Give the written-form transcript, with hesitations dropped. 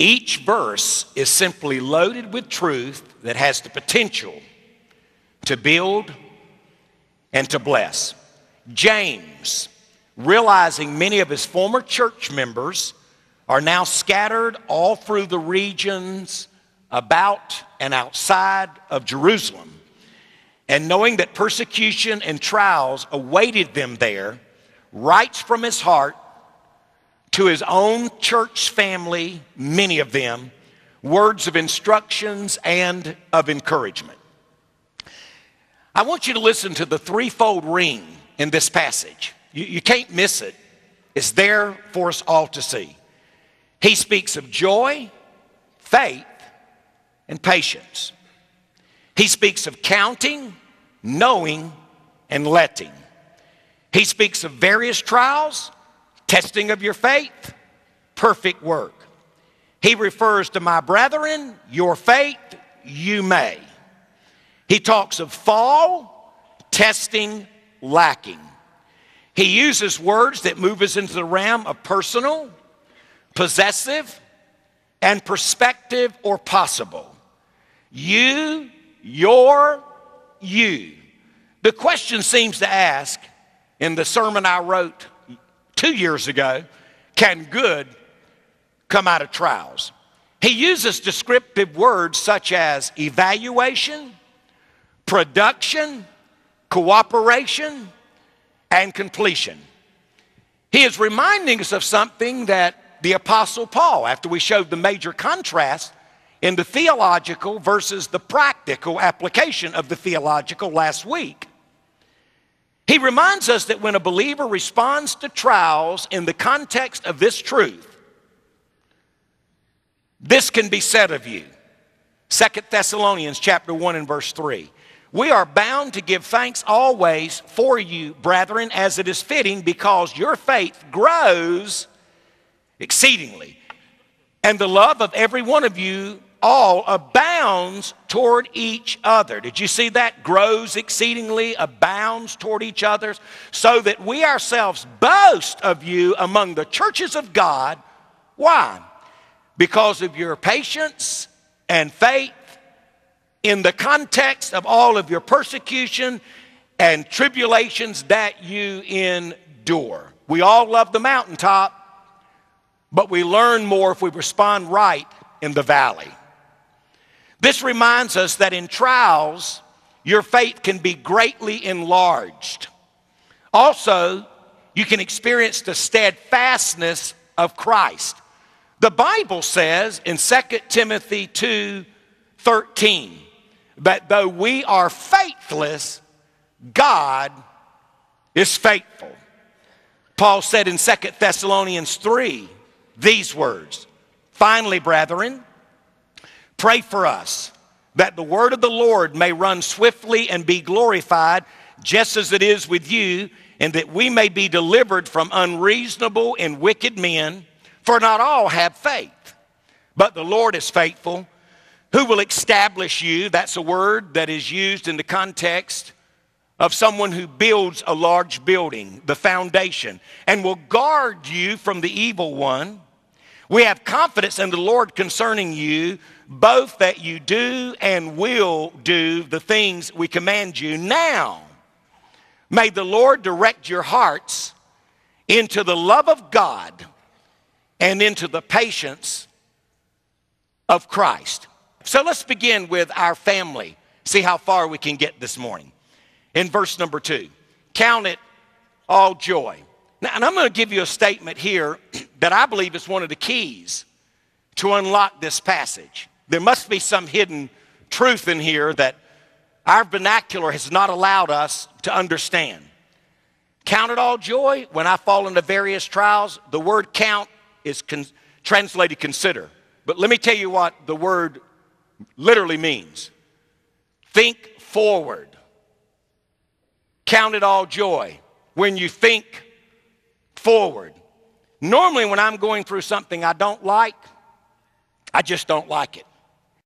Each verse is simply loaded with truth that has the potential to build and to bless. James, realizing many of his former church members are now scattered all through the regions about and outside of Jerusalem, and knowing that persecution and trials awaited them there, writes from his heart to his own church family, many of them, words of instructions and of encouragement. I want you to listen to the threefold ring in this passage. You can't miss it. It's there for us all to see. He speaks of joy, faith, and patience. He speaks of counting, knowing, and letting. He speaks of various trials, testing of your faith, perfect work. He refers to my brethren, your faith, you may. He talks of fall, testing, lacking. He uses words that move us into the realm of personal, possessive, and perspective or possible. You, your, you. The question seems to ask in the sermon I wrote 2 years ago, can good come out of trials? He uses descriptive words such as evaluation, production, cooperation, and completion. He is reminding us of something that the Apostle Paul, after we showed the major contrast in the theological versus the practical application of the theological last week. He reminds us that when a believer responds to trials in the context of this truth, this can be said of you. 2 Thessalonians chapter 1 and verse 3. We are bound to give thanks always for you, brethren, as it is fitting, because your faith grows exceedingly, and the love of every one of you all abounds toward each other. Did you see that? Grows exceedingly, abounds toward each other, so that we ourselves boast of you among the churches of God. Why? Because of your patience and faith in the context of all of your persecution and tribulations that you endure. We all love the mountaintop, but we learn more if we respond right in the valley. This reminds us that in trials, your faith can be greatly enlarged. Also, you can experience the steadfastness of Christ. The Bible says in 2 Timothy 2:13 that though we are faithless, God is faithful. Paul said in 2 Thessalonians 3 these words, finally, brethren, pray for us that the word of the Lord may run swiftly and be glorified, just as it is with you, and that we may be delivered from unreasonable and wicked men. For not all have faith, but the Lord is faithful, who will establish you. That's a word that is used in the context of someone who builds a large building, the foundation, and will guard you from the evil one. We have confidence in the Lord concerning you, both that you do and will do the things we command you. Now, may the Lord direct your hearts into the love of God and into the patience of Christ. So let's begin with our family. See how far we can get this morning. In verse number 2, count it all joy. Now, and I'm going to give you a statement here that I believe is one of the keys to unlock this passage. There must be some hidden truth in here that our vernacular has not allowed us to understand. Count it all joy when I fall into various trials. The word count is translated consider. But let me tell you what the word literally means. Think forward. Count it all joy when you think forward. Normally when I'm going through something I don't like, I just don't like it.